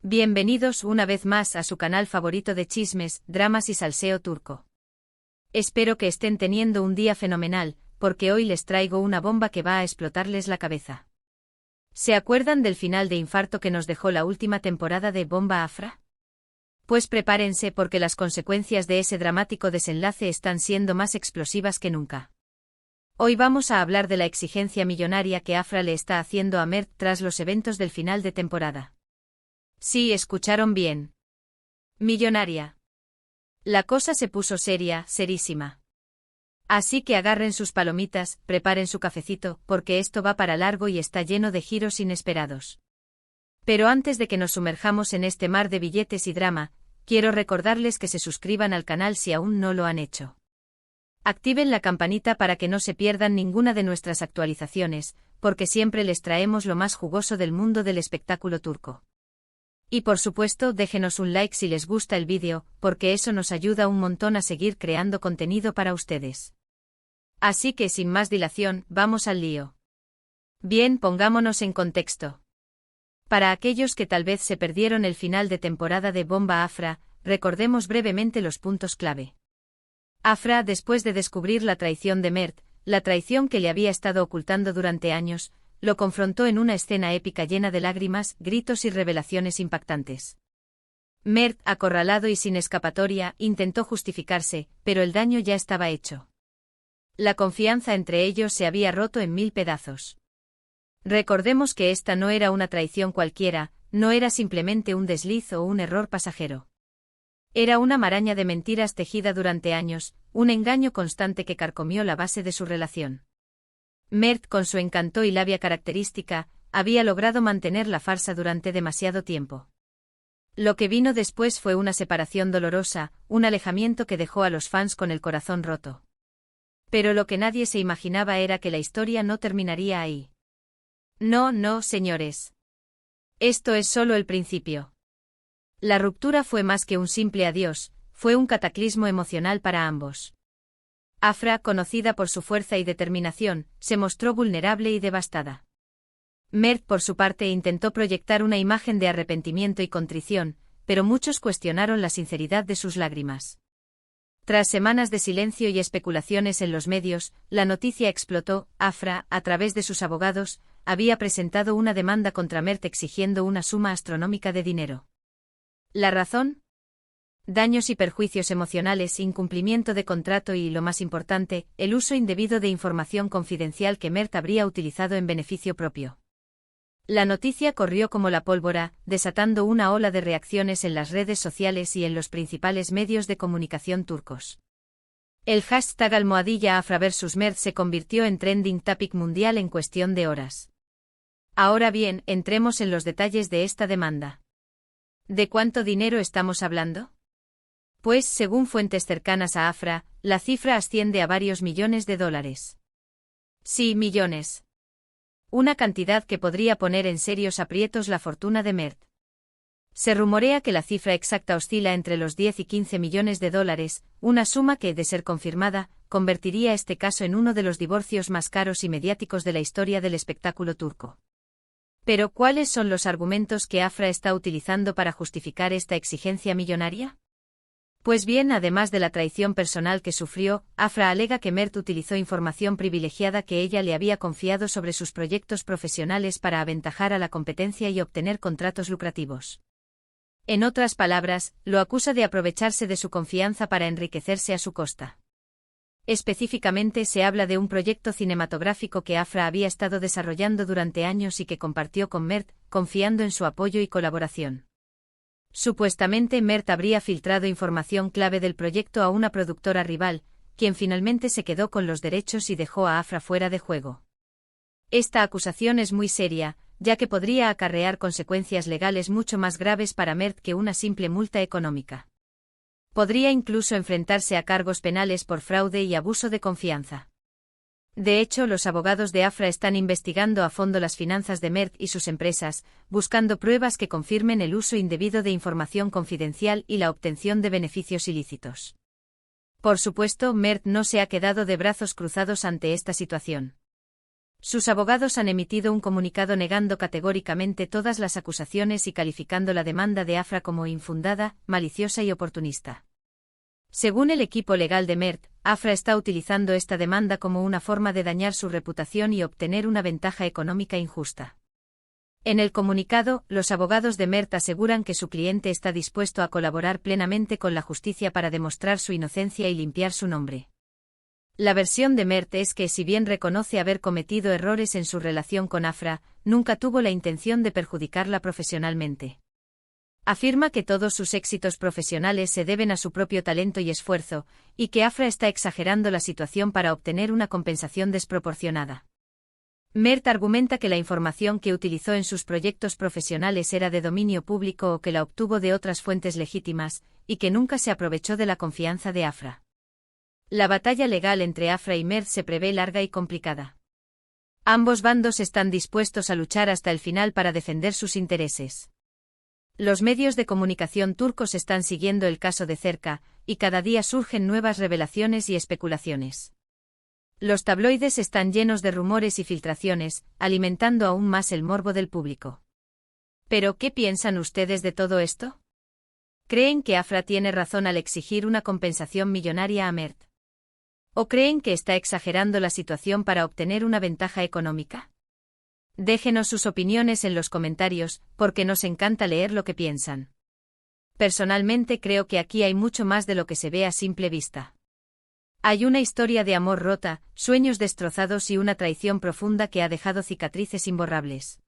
Bienvenidos una vez más a su canal favorito de chismes, dramas y salseo turco. Espero que estén teniendo un día fenomenal, porque hoy les traigo una bomba que va a explotarles la cabeza. ¿Se acuerdan del final de infarto que nos dejó la última temporada de Bomba Afra? Pues prepárense porque las consecuencias de ese dramático desenlace están siendo más explosivas que nunca. Hoy vamos a hablar de la exigencia millonaria que Afra le está haciendo a Mert tras los eventos del final de temporada. Sí, escucharon bien. Millonaria. La cosa se puso seria, serísima. Así que agarren sus palomitas, preparen su cafecito, porque esto va para largo y está lleno de giros inesperados. Pero antes de que nos sumerjamos en este mar de billetes y drama, quiero recordarles que se suscriban al canal si aún no lo han hecho. Activen la campanita para que no se pierdan ninguna de nuestras actualizaciones, porque siempre les traemos lo más jugoso del mundo del espectáculo turco. Y por supuesto, déjenos un like si les gusta el vídeo, porque eso nos ayuda un montón a seguir creando contenido para ustedes. Así que sin más dilación, vamos al lío. Bien, pongámonos en contexto. Para aquellos que tal vez se perdieron el final de temporada de Bomba Afra, recordemos brevemente los puntos clave. Afra, después de descubrir la traición de Mert, la traición que le había estado ocultando durante años, lo confrontó en una escena épica llena de lágrimas, gritos y revelaciones impactantes. Mert, acorralado y sin escapatoria, intentó justificarse, pero el daño ya estaba hecho. La confianza entre ellos se había roto en 1000 pedazos. Recordemos que esta no era una traición cualquiera, no era simplemente un desliz o un error pasajero. Era una maraña de mentiras tejida durante años, un engaño constante que carcomió la base de su relación. Mert, con su encanto y labia característica, había logrado mantener la farsa durante demasiado tiempo. Lo que vino después fue una separación dolorosa, un alejamiento que dejó a los fans con el corazón roto. Pero lo que nadie se imaginaba era que la historia no terminaría ahí. No, señores. Esto es solo el principio. La ruptura fue más que un simple adiós, fue un cataclismo emocional para ambos. Afra, conocida por su fuerza y determinación, se mostró vulnerable y devastada. Mert, por su parte, intentó proyectar una imagen de arrepentimiento y contrición, pero muchos cuestionaron la sinceridad de sus lágrimas. Tras semanas de silencio y especulaciones en los medios, la noticia explotó. Afra, a través de sus abogados, había presentado una demanda contra Mert exigiendo una suma astronómica de dinero. ¿La razón? Daños y perjuicios emocionales, incumplimiento de contrato y, lo más importante, el uso indebido de información confidencial que Mert habría utilizado en beneficio propio. La noticia corrió como la pólvora, desatando una ola de reacciones en las redes sociales y en los principales medios de comunicación turcos. El hashtag #Afra vs Mert se convirtió en trending topic mundial en cuestión de horas. Ahora bien, entremos en los detalles de esta demanda. ¿De cuánto dinero estamos hablando? Pues, según fuentes cercanas a Afra, la cifra asciende a varios millones de dólares. Sí, millones. Una cantidad que podría poner en serios aprietos la fortuna de Mert. Se rumorea que la cifra exacta oscila entre los 10 y 15 millones de dólares, una suma que, de ser confirmada, convertiría este caso en uno de los divorcios más caros y mediáticos de la historia del espectáculo turco. Pero, ¿cuáles son los argumentos que Afra está utilizando para justificar esta exigencia millonaria? Pues bien, además de la traición personal que sufrió, Afra alega que Mert utilizó información privilegiada que ella le había confiado sobre sus proyectos profesionales para aventajar a la competencia y obtener contratos lucrativos. En otras palabras, lo acusa de aprovecharse de su confianza para enriquecerse a su costa. Específicamente se habla de un proyecto cinematográfico que Afra había estado desarrollando durante años y que compartió con Mert, confiando en su apoyo y colaboración. Supuestamente Mert habría filtrado información clave del proyecto a una productora rival, quien finalmente se quedó con los derechos y dejó a Afra fuera de juego. Esta acusación es muy seria, ya que podría acarrear consecuencias legales mucho más graves para Mert que una simple multa económica. Podría incluso enfrentarse a cargos penales por fraude y abuso de confianza. De hecho, los abogados de Afra están investigando a fondo las finanzas de Mert y sus empresas, buscando pruebas que confirmen el uso indebido de información confidencial y la obtención de beneficios ilícitos. Por supuesto, Mert no se ha quedado de brazos cruzados ante esta situación. Sus abogados han emitido un comunicado negando categóricamente todas las acusaciones y calificando la demanda de Afra como infundada, maliciosa y oportunista. Según el equipo legal de Mert, Afra está utilizando esta demanda como una forma de dañar su reputación y obtener una ventaja económica injusta. En el comunicado, los abogados de Mert aseguran que su cliente está dispuesto a colaborar plenamente con la justicia para demostrar su inocencia y limpiar su nombre. La versión de Mert es que, si bien reconoce haber cometido errores en su relación con Afra, nunca tuvo la intención de perjudicarla profesionalmente. Afirma que todos sus éxitos profesionales se deben a su propio talento y esfuerzo, y que Afra está exagerando la situación para obtener una compensación desproporcionada. Mert argumenta que la información que utilizó en sus proyectos profesionales era de dominio público o que la obtuvo de otras fuentes legítimas, y que nunca se aprovechó de la confianza de Afra. La batalla legal entre Afra y Mert se prevé larga y complicada. Ambos bandos están dispuestos a luchar hasta el final para defender sus intereses. Los medios de comunicación turcos están siguiendo el caso de cerca, y cada día surgen nuevas revelaciones y especulaciones. Los tabloides están llenos de rumores y filtraciones, alimentando aún más el morbo del público. ¿Pero qué piensan ustedes de todo esto? ¿Creen que Afra tiene razón al exigir una compensación millonaria a Mert? ¿O creen que está exagerando la situación para obtener una ventaja económica? Déjenos sus opiniones en los comentarios, porque nos encanta leer lo que piensan. Personalmente creo que aquí hay mucho más de lo que se ve a simple vista. Hay una historia de amor rota, sueños destrozados y una traición profunda que ha dejado cicatrices imborrables.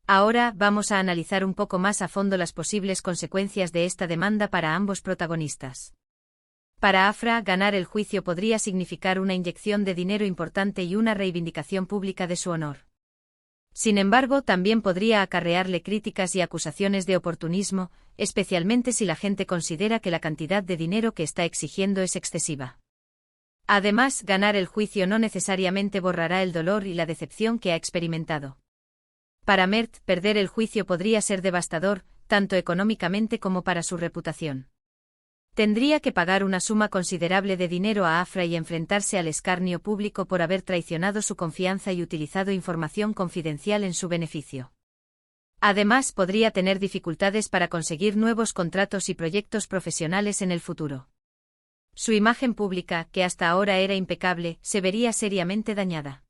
Ahora vamos a analizar un poco más a fondo las posibles consecuencias de esta demanda para ambos protagonistas. Para Afra, ganar el juicio podría significar una inyección de dinero importante y una reivindicación pública de su honor. Sin embargo, también podría acarrearle críticas y acusaciones de oportunismo, especialmente si la gente considera que la cantidad de dinero que está exigiendo es excesiva. Además, ganar el juicio no necesariamente borrará el dolor y la decepción que ha experimentado. Para Mert, perder el juicio podría ser devastador, tanto económicamente como para su reputación. Tendría que pagar una suma considerable de dinero a Afra y enfrentarse al escarnio público por haber traicionado su confianza y utilizado información confidencial en su beneficio. Además, podría tener dificultades para conseguir nuevos contratos y proyectos profesionales en el futuro. Su imagen pública, que hasta ahora era impecable, se vería seriamente dañada.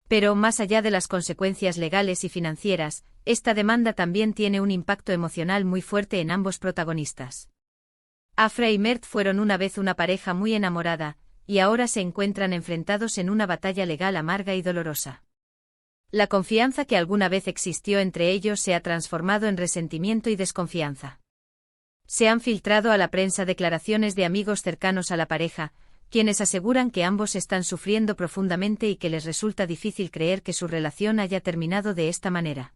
Pero más allá de las consecuencias legales y financieras, esta demanda también tiene un impacto emocional muy fuerte en ambos protagonistas. Afra y Mert fueron una vez una pareja muy enamorada, y ahora se encuentran enfrentados en una batalla legal amarga y dolorosa. La confianza que alguna vez existió entre ellos se ha transformado en resentimiento y desconfianza. Se han filtrado a la prensa declaraciones de amigos cercanos a la pareja, quienes aseguran que ambos están sufriendo profundamente y que les resulta difícil creer que su relación haya terminado de esta manera.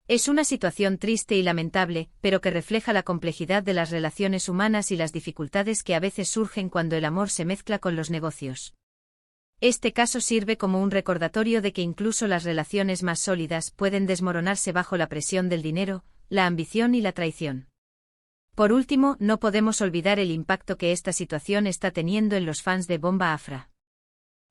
Es una situación triste y lamentable, pero que refleja la complejidad de las relaciones humanas y las dificultades que a veces surgen cuando el amor se mezcla con los negocios. Este caso sirve como un recordatorio de que incluso las relaciones más sólidas pueden desmoronarse bajo la presión del dinero, la ambición y la traición. Por último, no podemos olvidar el impacto que esta situación está teniendo en los fans de Bomba Afra.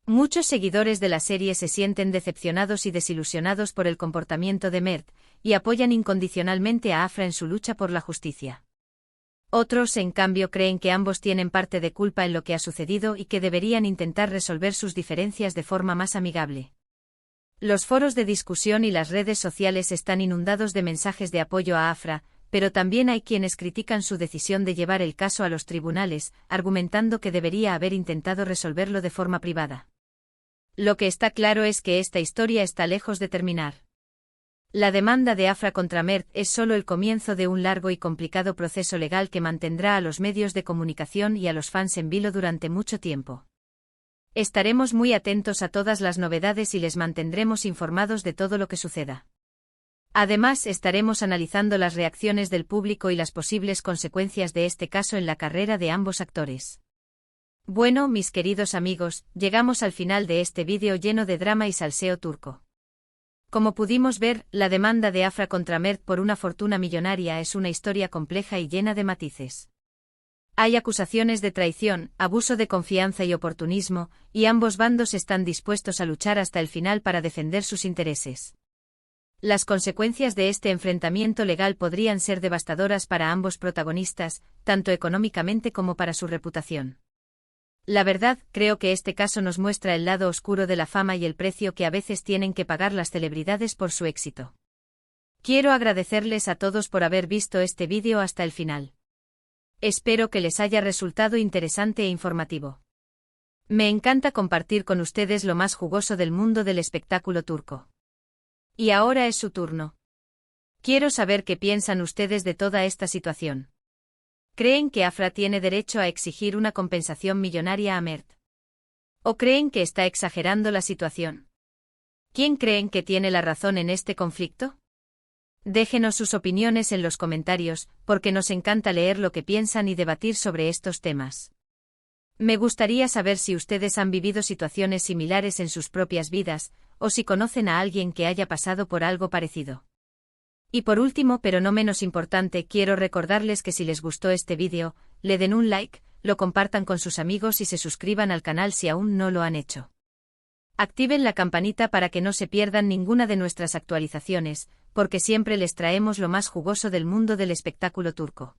Muchos seguidores de la serie se sienten decepcionados y desilusionados por el comportamiento de Mert, y apoyan incondicionalmente a Afra en su lucha por la justicia. Otros, en cambio, creen que ambos tienen parte de culpa en lo que ha sucedido y que deberían intentar resolver sus diferencias de forma más amigable. Los foros de discusión y las redes sociales están inundados de mensajes de apoyo a Afra, pero también hay quienes critican su decisión de llevar el caso a los tribunales, argumentando que debería haber intentado resolverlo de forma privada. Lo que está claro es que esta historia está lejos de terminar. La demanda de Afra contra Mert es solo el comienzo de un largo y complicado proceso legal que mantendrá a los medios de comunicación y a los fans en vilo durante mucho tiempo. Estaremos muy atentos a todas las novedades y les mantendremos informados de todo lo que suceda. Además, estaremos analizando las reacciones del público y las posibles consecuencias de este caso en la carrera de ambos actores. Bueno, mis queridos amigos, llegamos al final de este vídeo lleno de drama y salseo turco. Como pudimos ver, la demanda de Afra contra Mert por una fortuna millonaria es una historia compleja y llena de matices. Hay acusaciones de traición, abuso de confianza y oportunismo, y ambos bandos están dispuestos a luchar hasta el final para defender sus intereses. Las consecuencias de este enfrentamiento legal podrían ser devastadoras para ambos protagonistas, tanto económicamente como para su reputación. La verdad, creo que este caso nos muestra el lado oscuro de la fama y el precio que a veces tienen que pagar las celebridades por su éxito. Quiero agradecerles a todos por haber visto este vídeo hasta el final. Espero que les haya resultado interesante e informativo. Me encanta compartir con ustedes lo más jugoso del mundo del espectáculo turco. Y ahora es su turno. Quiero saber qué piensan ustedes de toda esta situación. ¿Creen que Afra tiene derecho a exigir una compensación millonaria a Mert? ¿O creen que está exagerando la situación? ¿Quién creen que tiene la razón en este conflicto? Déjenos sus opiniones en los comentarios, porque nos encanta leer lo que piensan y debatir sobre estos temas. Me gustaría saber si ustedes han vivido situaciones similares en sus propias vidas, o si conocen a alguien que haya pasado por algo parecido. Y por último, pero no menos importante, quiero recordarles que si les gustó este vídeo, le den un like, lo compartan con sus amigos y se suscriban al canal si aún no lo han hecho. Activen la campanita para que no se pierdan ninguna de nuestras actualizaciones, porque siempre les traemos lo más jugoso del mundo del espectáculo turco.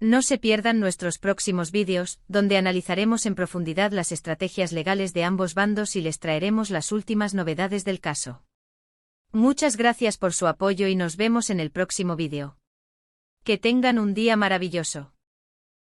No se pierdan nuestros próximos vídeos, donde analizaremos en profundidad las estrategias legales de ambos bandos y les traeremos las últimas novedades del caso. Muchas gracias por su apoyo y nos vemos en el próximo vídeo. Que tengan un día maravilloso.